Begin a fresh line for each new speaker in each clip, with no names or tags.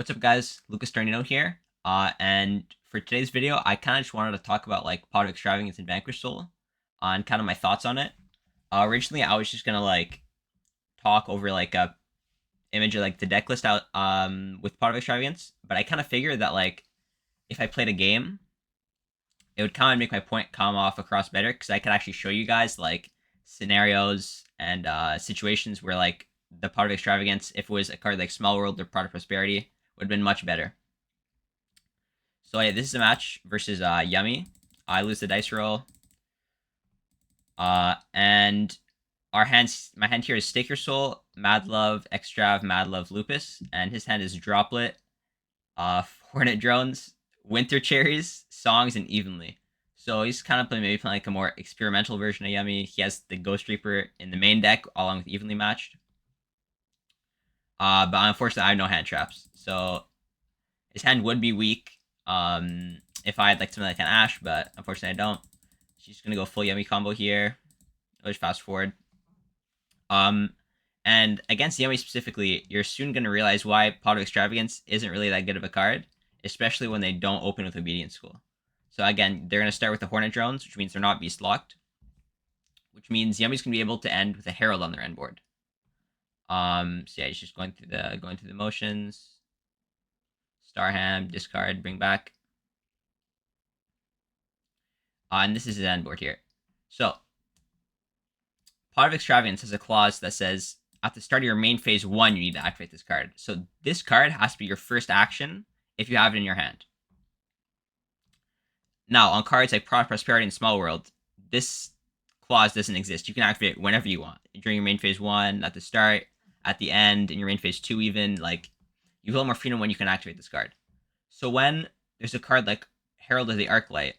What's up, guys? Lucas Tornino here. And for today's video, I kind of just wanted to talk about like Pot of Extravagance and Vanquish Soul, and kind of my thoughts on it. Originally, I was just gonna like talk over like a image of like the deck list out with Pot of Extravagance, but I kind of figured that like if I played a game, it would kind of make my point come off across better because I could actually show you guys like scenarios and situations where like the Pot of Extravagance, if it was a card like Small World or Pot of Prosperity, would have been much better. So yeah, this is a match versus Yummy. I lose the dice roll. And my hand here is Stake Your Soul, Mad Love, Extrav, Mad Love, Lupus, and his hand is Droplet, Hornet Drones, Winter Cherries, Songs, and Evenly. So he's kind of maybe playing like a more experimental version of Yummy. He has the Ghost Reaper in the main deck along with Evenly Matched. But unfortunately, I have no hand traps, so his hand would be weak if I had like something like an Ash, but unfortunately I don't. She's gonna go full Yummy combo here. I'll just fast forward. And against Yummy specifically, you're soon gonna realize why Pot of Extravagance isn't really that good of a card, especially when they don't open with Obedience School. So again, they're gonna start with the Hornet Drones, which means they're not beast locked, which means Yummy's gonna be able to end with a Herald on their end board. So yeah, he's just going through the motions. Starham, discard, bring back. And this is his end board here. So, Pot of Extravagance has a clause that says at the start of your main phase 1, you need to activate this card. So this card has to be your first action if you have it in your hand. Now, on cards like Prosperity and Small World, this clause doesn't exist. You can activate it whenever you want. During your main phase 1, at the start, at the end, in your main phase 2 even. Like, you have a little more freedom when you can activate this card. So when there's a card like Herald of the Arclight,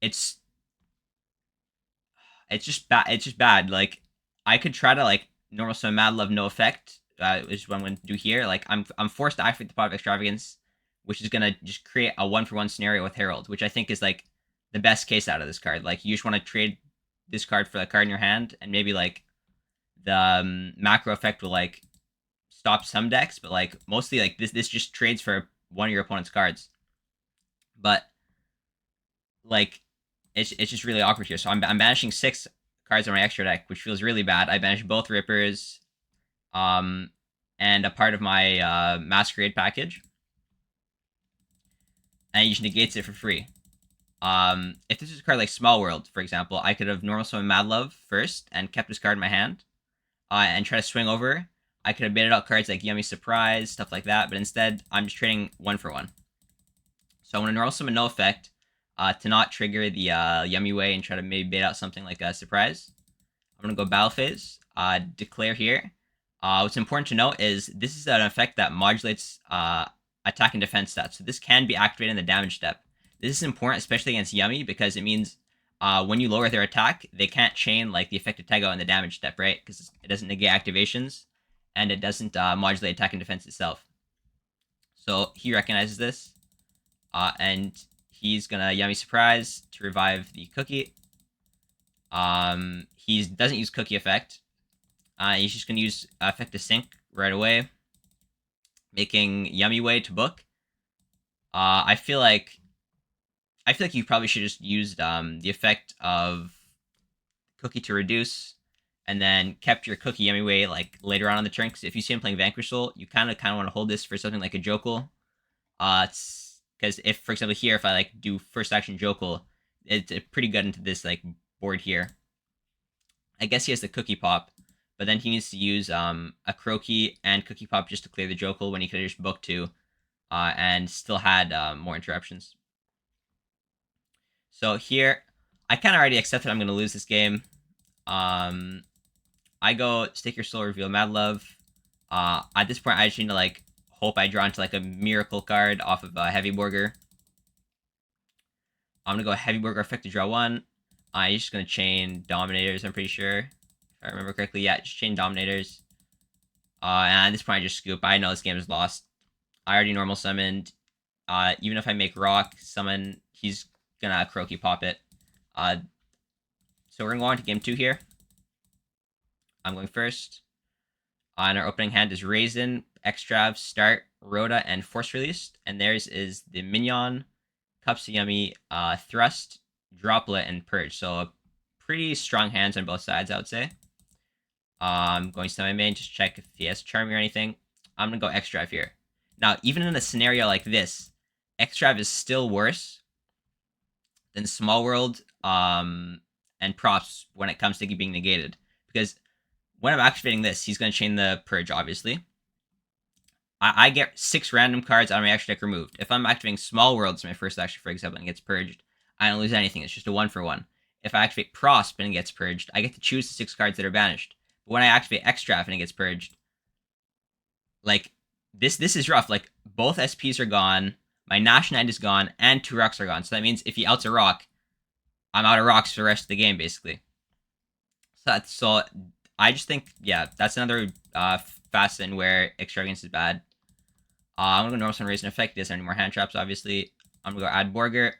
it's just bad. It's just bad. Like I could try to like normal summon Mad Love, no effect. Is what I'm going to do here. Like I'm forced to activate the Pot of Extravagance, which is gonna just create a 1-for-1 scenario with Herald, which I think is like the best case out of this card. Like you just want to trade this card for the card in your hand, and maybe like the macro effect will like stop some decks, but like mostly like this just trades for one of your opponent's cards. But like it's just really awkward here. So I'm banishing 6 cards on my extra deck, which feels really bad. I banished both Rippers, and a part of my Masquerade package, and he just negates it for free. If this is a card like Small World, for example, I could have normal summoned Mad Love first and kept this card in my hand, and try to swing over. I could have baited out cards like Yummy Surprise, stuff like that, but instead, I'm just trading 1-for-1. So I'm going to normal summon no effect, to not trigger the Yummy Way and try to maybe bait out something like a Surprise. I'm going to go Battle Phase, declare here. What's important to note is this is an effect that modulates attack and defense stats. So this can be activated in the damage step. This is important, especially against Yummy, because it means when you lower their attack, they can't chain like the effective Tego in the damage step, right? Because it doesn't negate activations, and it doesn't modulate attack and defense itself. So he recognizes this, and he's gonna Yummy Surprise to revive the cookie. He doesn't use cookie effect. He's just gonna use effect to sync right away, making Yummy Way to book. I feel like you probably should just used the effect of cookie to reduce, and then kept your cookie Yummy Way like later on in the turn. Because if you see him playing Vanquish Soul, you kind of want to hold this for something like a Jokul. Because if, for example, here if I like do first action Jokul, it's pretty good into this like board here. I guess he has the cookie pop, but then he needs to use a Croaky and cookie pop just to clear the Jokul when he could have just booked 2, and still had more interruptions. So here, I kind of already accepted I'm going to lose this game. I go Stake Your Soul, reveal Mad Love. At this point, I just need to like hope I draw into like a miracle card off of Heavy Burger. I'm gonna go Heavy Burger effect to draw 1. I'm just gonna chain Dominators, I'm pretty sure. If I remember correctly, yeah, just chain Dominators. And at this point, I just scoop. I know this game is lost. I already normal summoned. Even if I make Rock summon, he's gonna Croaky pop it. So we're gonna go on to game 2 here. I'm going first. And our opening hand is Raisin, Extrav, Start, Rhoda, and Force Released. And theirs is the Minion, Cups Yummy, Thrust, Droplet, and Purge. So pretty strong hands on both sides, I would say. Going to my main, just check if he has Charming or anything. I'm going to go Extrav here. Now, even in a scenario like this, Extrav is still worse than Small World and Props when it comes to being negated. Because when I'm activating this, he's going to chain the Purge, obviously. I get 6 random cards out of my action deck removed. If I'm activating Small Worlds my first action, for example, and it gets purged, I don't lose anything. It's just a 1-for-1. If I activate Prosp and it gets purged, I get to choose the 6 cards that are banished. But when I activate Extrav and it gets purged, like, this is rough. Like, both SPs are gone, my Nash Knight is gone, and 2 rocks are gone. So that means if he outs a rock, I'm out of rocks for the rest of the game, basically. So I just think, yeah, that's another facet where extravagance is bad. I'm gonna go normal summon, raise an effect. He doesn't have any more hand traps, obviously. I'm gonna go add Borger,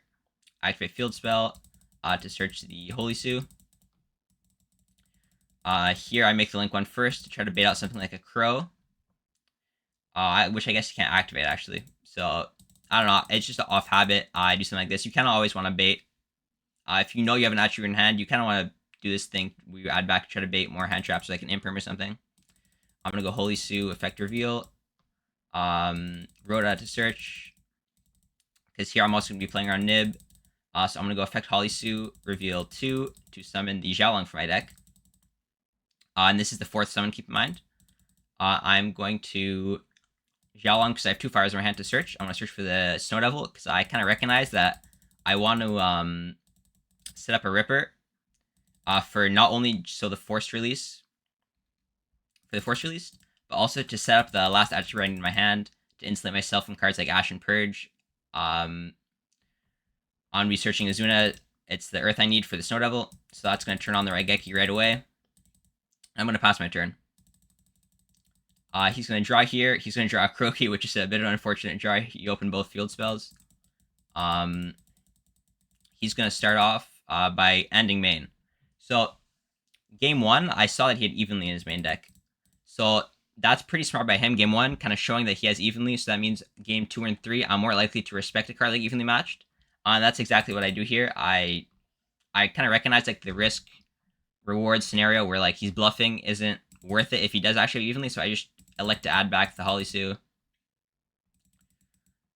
activate field spell to search the Holy Sue. Here I make the Link one first to try to bait out something like a Crow, which I guess you can't activate actually. So I don't know. It's just an off habit. I do something like this. You kind of always want to bait. If you know you have an attribute in hand, you kind of want to do this thing where you add back, try to bait more hand traps like an Imperm or something. I'm gonna go Holy Sue, effect reveal. Rhoda to search, because here I'm also going to be playing around Nib. So I'm going to go effect Holy Sue, reveal 2 to summon the Xiaolong for my deck. And this is the 4th summon, keep in mind. I'm going to Xiaolong because I have 2 fires in my hand to search. I'm going to search for the Snow Devil because I kind of recognize that I want to set up a Ripper for not only so the force release, but also to set up the last attribute I need in my hand to insulate myself from cards like Ash and Purge. On researching Azuna, it's the Earth I need for the Snow Devil, so that's going to turn on the Raigeki right away. I'm going to pass my turn. He's going to draw here. He's going to draw a Croaky, which is a bit of an unfortunate draw. He opened both field spells. He's going to start off by ending main. So, game 1, I saw that he had Evenly in his main deck. So, that's pretty smart by him. Game 1, kind of showing that he has Evenly, so that means game 2 and 3, I'm more likely to respect a card like Evenly Matched. That's exactly what I do here. I kind of recognize like the risk reward scenario where like he's bluffing isn't worth it if he does actually Evenly, so I just elect to add back the Holy Sue.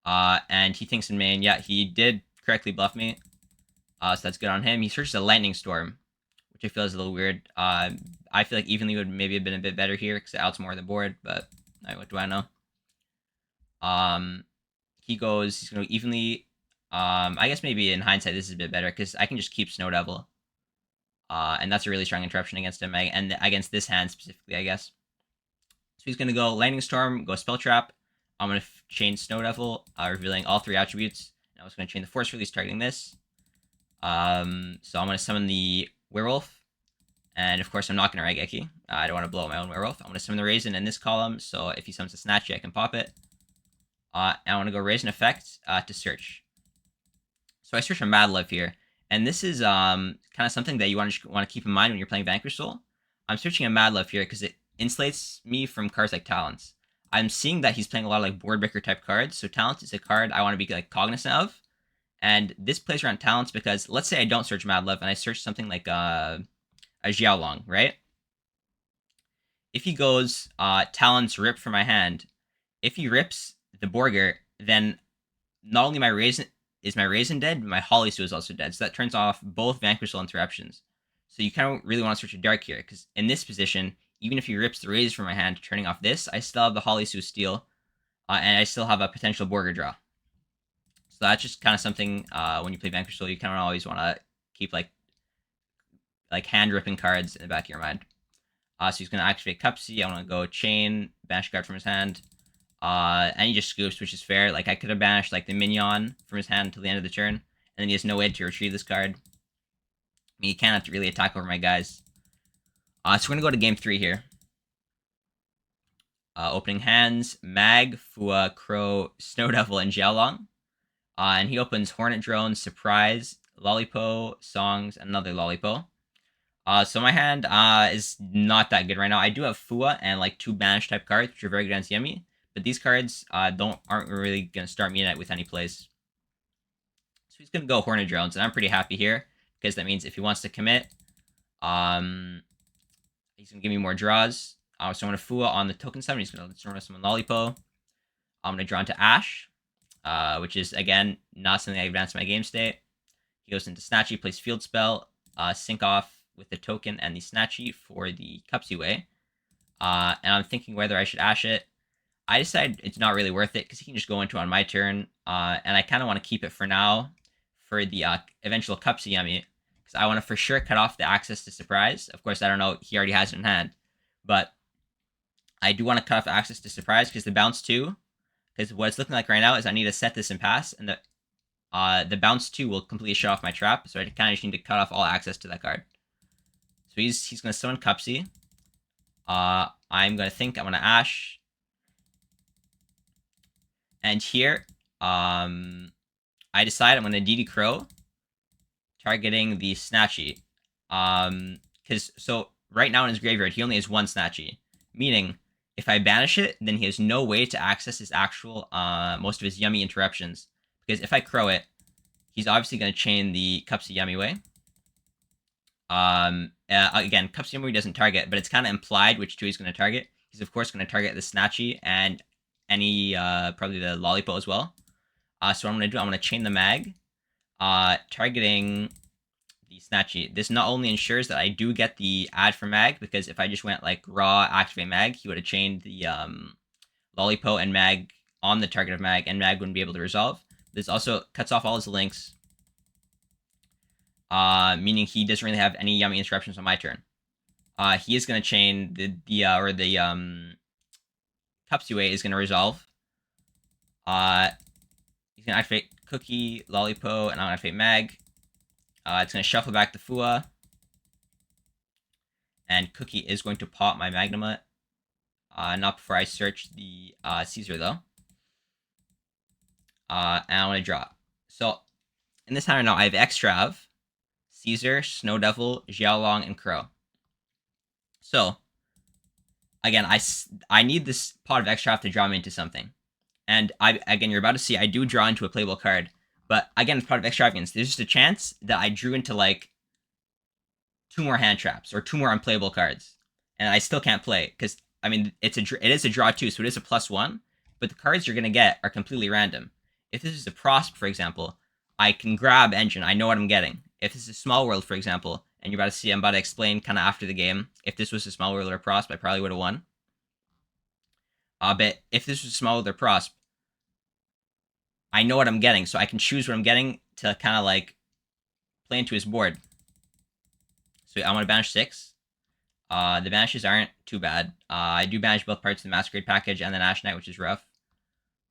And he thinks in main, yeah, he did correctly bluff me. So that's good on him. He searches a Lightning Storm, which I feel is a little weird. I feel like Evenly would maybe have been a bit better here because it outs more of the board, but what do I know? He's going to Evenly. I guess maybe in hindsight this is a bit better because I can just keep Snow Devil. And that's a really strong interruption against him, and against this hand specifically, I guess. So he's going to go Lightning Storm, go Spell Trap. I'm going to chain Snow Devil, revealing all 3 attributes. And I was going to chain the Force Release targeting this. So I'm going to summon the Werewolf. And of course, I'm not going to Raigeki. I don't want to blow up my own Werewolf. I'm going to summon the Raisin in this column, so if he summons a Snatchy, I can pop it. And I want to go Raisin Effect to search. So I search a Mad Love here. And this is kind of something that you want to keep in mind when you're playing Vanquish Soul. I'm searching a Mad Love here because it insulates me from cards like Talents. I'm seeing that he's playing a lot of like board breaker type cards, so Talents is a card I want to be like cognizant of. And this plays around Talents because let's say I don't search Mad Love and I search something like a Xiaolong, right? If he goes Talents Rip from my hand, if he rips the Borger, then not only my Raisin dead, but my Holy Sue is also dead. So that turns off both Vanquish Soul interruptions. So you kind of really want to search a Dark here, because in this position, even if he rips the Razor from my hand, turning off this, I still have the Holy Sue steal, and I still have a potential Borger draw. So that's just kind of something when you play Vanquish Soul, you kind of always want to keep like hand ripping cards in the back of your mind. So he's going to activate Cupsy. I want to go Chain, banish card from his hand. And he just scoops, which is fair. Like, I could have banished, like, the Minion from his hand until the end of the turn, and then he has no way to retrieve this card. I mean, he can't really attack over my guys. So we're gonna go to game 3 here. Opening hands, Mag, Fua, Crow, Snow Devil, and Xiaolong. And he opens Hornet Drone, Surprise, Lollipo, Songs, and another Lollipo. So my hand is not that good right now. I do have Fua and, like, 2 banish type cards, which are very good against Yemi. but these cards aren't really gonna start me in it with any plays. So he's gonna go Horned Drones, and I'm pretty happy here because that means if he wants to commit, he's gonna give me more draws. So I'm gonna Fua on the token summon. He's gonna summon Lollipo. I'm gonna draw into Ash, which is again not something I advance my game state. He goes into Snatchy, plays Field Spell, sync off with the token and the Snatchy for the Cupsy Way. And I'm thinking whether I should Ash it. I decided it's not really worth it because he can just go into it on my turn, and I kind of want to keep it for now for the eventual Cupsy Yummy because I want to for sure cut off the access to Surprise. Of course, I don't know, he already has it in hand, but I do want to cut off the access to Surprise because the bounce 2, because what it's looking like right now is I need to set this in pass, and the bounce 2 will completely shut off my trap, so I kind of just need to cut off all access to that card. So he's going to summon Cupsy. I'm going to think I'm going to Ash. And here, I decide I'm going to DD Crow, targeting the Snatchy. So right now in his graveyard, he only has one Snatchy, meaning if I banish it, then he has no way to access his actual, most of his Yummy interruptions. Because if I Crow it, he's obviously going to chain the Cupsy Yummy Way. Again, Cupsy Yummy doesn't target, but it's kind of implied which two he's going to target. He's of course going to target the Snatchy and any, probably the Lollipo as well. So what I'm going to do, I'm going to chain the Mag, targeting the Snatchy. This not only ensures that I do get the add for Mag, because if I just went like raw activate Mag, he would have chained the Lollipo and Mag on the target of Mag, and Mag wouldn't be able to resolve. This also cuts off all his links, meaning he doesn't really have any Yummy interruptions on my turn. He is going to chain the Cupsy Way is going to resolve. He's going to activate Cookie, Lollipo, and I'm going to activate Mag. It's going to shuffle back the Fua. And Cookie is going to pop my Magnamut. Not before I search the Caesar, though. And I'm going to draw. So, in this hand right now, I have Extrav, Caesar, Snow Devil, Xiaolong, and Crow. So, again, I need this pot of Extrav to draw me into something. And again, you're about to see, I do draw into a playable card. But again, it's part of extravagance. There's just a chance that I drew into like 2 more hand traps or 2 more unplayable cards, and I still can't play because I mean it is a draw too, so it is a +1. But the cards you're gonna get are completely random. If this is a Prosp, for example, I can grab Engine. I know what I'm getting. If this is a Small World, for example, and you're about to see, I'm about to explain kind of after the game. If this was a Small World or a Prosp, I probably would have won. But if this was a Small World or Prosp, I know what I'm getting, so I can choose what I'm getting to kind of like play into his board. So I want to banish 6. The banishes aren't too bad. I do banish both parts of the Masquerade package and then Ash Knight, which is rough.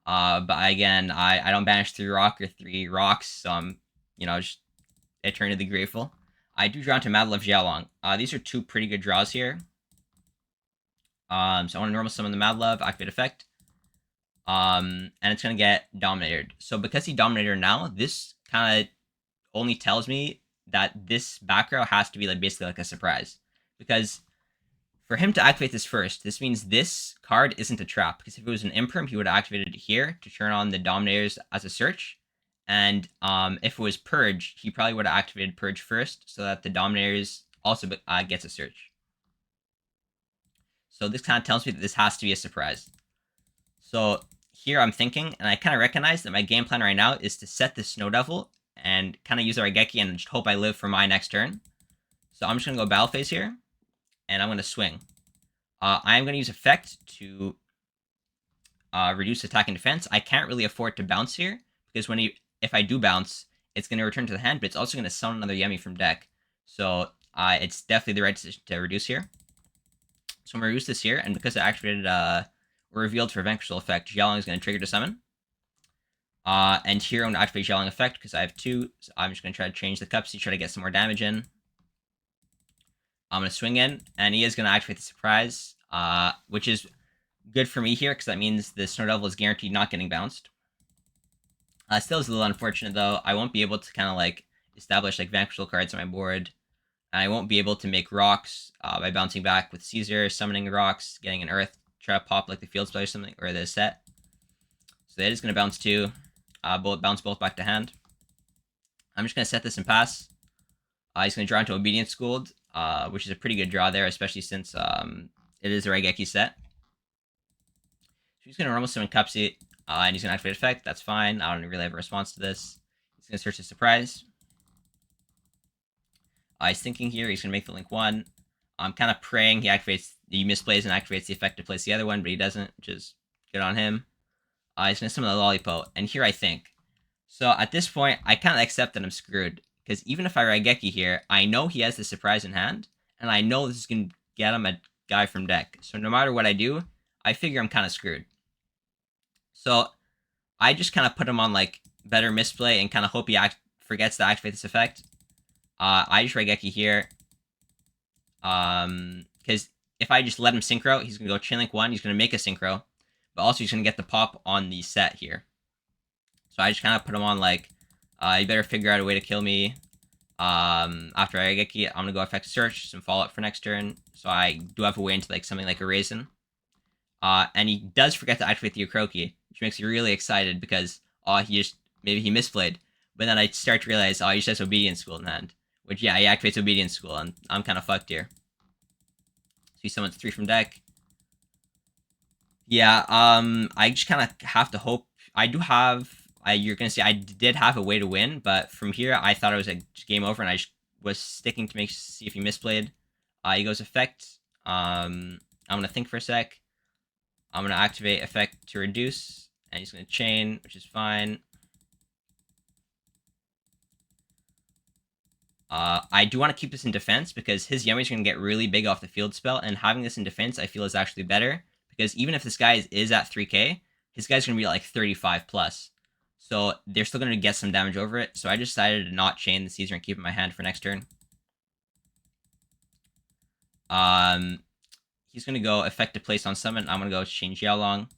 But again, I don't banish 3 rock or 3 rocks, so I'm, just eternally grateful. I do draw into Mad Love Xiaolong. These are 2 pretty good draws here. So I want to normal summon the Mad Love, activate effect. And it's going to get Dominated. So because he Dominated now, this kind of only tells me that this back row has to be like basically like a surprise. Because for him to activate this first, this means this card isn't a trap. Because if it was an Imperm, he would have activated it here to turn on the Dominators as a search. And if it was Purge, he probably would have activated Purge first so that the Dominators also gets a search. So this kind of tells me that this has to be a surprise. So here I'm thinking, and I kind of recognize that my game plan right now is to set this Snow Devil and kind of use our Raigeki and just hope I live for my next turn. So I'm just going to go Battle Phase here, and I'm going to swing. I'm going to use Effect to reduce attack and defense. I can't really afford to bounce here, because if I do bounce, it's going to return to the hand, but it's also going to summon another Yummy from deck. So it's definitely the right decision to reduce here. So I'm going to reduce this here, and because I activated revealed for Vanquishal effect, Xiaolong is going to trigger to summon. And here I'm going to activate Xiaolong effect because I have 2. So I'm just going to try to change the cups to try to get some more damage in. I'm going to swing in, and he is going to activate the surprise, which is good for me here because that means the Snow Devil is guaranteed not getting bounced. Still is a little unfortunate though. I won't be able to kind of like establish like Vanquishal cards on my board. And I won't be able to make rocks by bouncing back with Caesar, summoning rocks, getting an Earth. try to pop like the field spell or something, or the set. So that is going to bounce 2. Bounce both back to hand. I'm just going to set this and pass. He's going to draw into Obedience Schooled, which is a pretty good draw there, especially since it is a Raigeki set. So he's going to normal summon Cupsy, and he's going to activate effect. That's fine. I don't really have a response to this. He's going to search a surprise. He's thinking here. He's going to make the link 1. I'm kind of praying he misplays and activates the effect to place the other one, but he doesn't, which is good on him. He's going to summon the Lollipop, and here I think. So at this point, I kind of accept that I'm screwed, because even if I Raigeki here, I know he has the surprise in hand, and I know this is going to get him a guy from deck. So no matter what I do, I figure I'm kind of screwed. So I just kind of put him on like better misplay and kind of hope he forgets to activate this effect. I just Raigeki here. Because if I just let him synchro, he's going to go Chain Link 1, he's going to make a synchro, but also he's going to get the pop on the set here. So I just kind of put him on like, you better figure out a way to kill me. After Raigeki, I'm going to go effect search, some follow-up for next turn, so I do have a way into like something like a Raisin. And he does forget to activate the Ukroki, which makes me really excited because, maybe he misplayed. But then I start to realize, he just has Obedience School in hand. Which, yeah, he activates Obedience School, and I'm kind of fucked here. So he summons 3 from deck. Yeah, I just kind of have to hope. I do have, you're going to see, I did have a way to win, but from here, I thought it was a game over, and I just was sticking to see if he misplayed. He goes effect. I'm going to think for a sec. I'm going to activate effect to reduce, and he's going to chain, which is fine. I do want to keep this in defense because his Yummy's going to get really big off the field spell, and having this in defense I feel is actually better, because even if this guy is at 3k, his guy's going to be at like 35 plus. So they're still going to get some damage over it, so I decided to not chain the Caesar and keep it in my hand for next turn. He's going to go effective place on summon. I'm going to go change Xiaolong.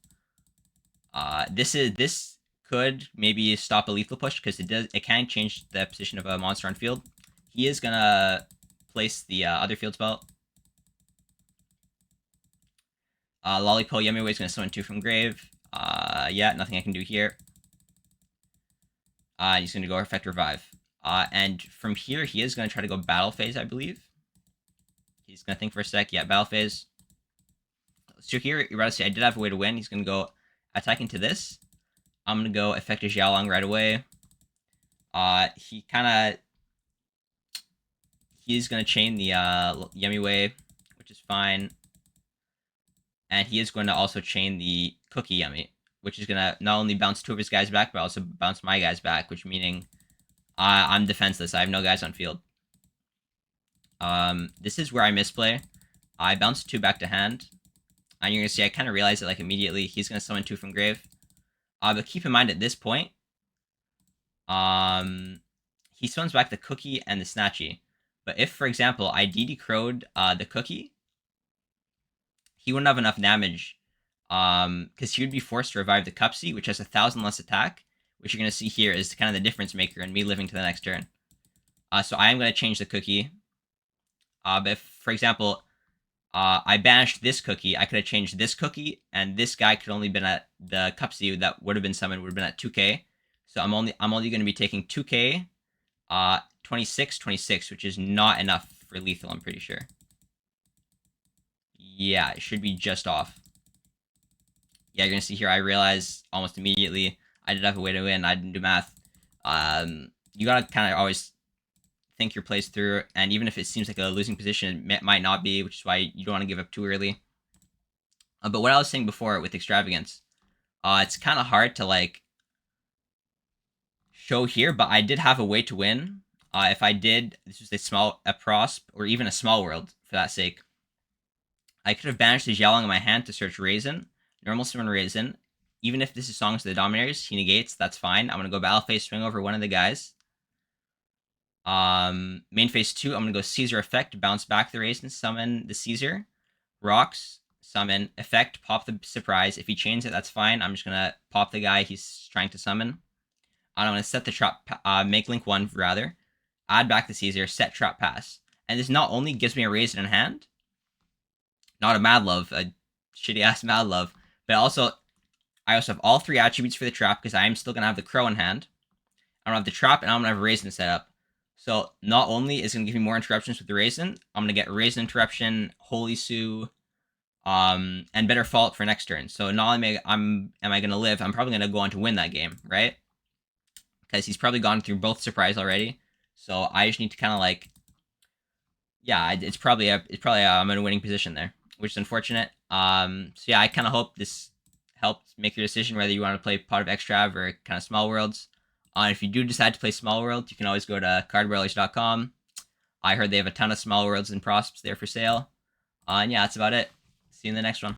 This could maybe stop a lethal push, because it can change the position of a monster on field. He is gonna place the other field spell. Lollipop Yemiway is gonna summon 2 from grave. Yeah, nothing I can do here. He's gonna go effect revive. And from here, he is gonna try to go battle phase, I believe. He's gonna think for a sec. Yeah, battle phase. So here, you're about to see I did have a way to win. He's gonna go attack into this. I'm gonna go effect a Xiaolong right away. He's going to chain the Yummy, which is fine. And he is going to also chain the Cookie Yummy, which is going to not only bounce 2 of his guys back, but also bounce my guys back, which meaning I'm defenseless. I have no guys on field. This is where I misplay. I bounce 2 back to hand. And you're going to see I kind of realize it like immediately. He's going to summon 2 from grave. But keep in mind at this point, he summons back the Cookie and the Snatchy. But if, for example, I DD Crowed the Cookie, he wouldn't have enough damage, because he would be forced to revive the Cupsy, which has 1,000 less attack, which you're going to see here is kind of the difference maker in me living to the next turn. So I am going to change the Cookie. But if, for example, I banished this Cookie, I could have changed this Cookie, and this guy could only been at the Cupsy that would have been summoned would have been at 2k. So I'm only going to be taking 2k, 26, which is not enough for lethal, I'm pretty sure. Yeah, it should be just off. Yeah, you're going to see here, I realized almost immediately I did have a way to win. I didn't do math. You got to kind of always think your plays through, and even if it seems like a losing position, it might not be, which is why you don't want to give up too early. But what I was saying before with extravagance, it's kind of hard to like show here, but I did have a way to win. If I did, this was a prosp, or even a small world, for that sake. I could have banished the Xiaolong in my hand to search Raisin, normal summon Raisin. Even if this is Songs of the Dominators, he negates, that's fine. I'm going to go battle phase, swing over one of the guys. Main phase 2, I'm going to go Caesar effect, bounce back the Raisin, summon the Caesar. Rocks, summon, effect, pop the surprise. If he chains it, that's fine. I'm just going to pop the guy he's trying to summon. I'm going to set the trap, make link 1 rather. Add back the Caesar, set trap pass. And this not only gives me a Raisin in hand, not a Mad Love, shitty ass Mad Love. But also, I also have all three attributes for the trap because I am still gonna have the crow in hand. I don't have the trap, and I'm gonna have raisin set up. So not only is it gonna give me more interruptions with the raisin, I'm gonna get raisin interruption, holy sue, and better fault for next turn. So not only am I gonna live, I'm probably gonna go on to win that game, right? Because he's probably gone through both surprise already. So I just need to kind of like, yeah, I'm in a winning position there, which is unfortunate. So yeah, I kind of hope this helped make your decision whether you want to play Pot of Extrav or kind of Small Worlds. If you do decide to play Small Worlds, you can always go to cardbarrelers.com. I heard they have a ton of Small Worlds and props there for sale. And yeah, that's about it. See you in the next one.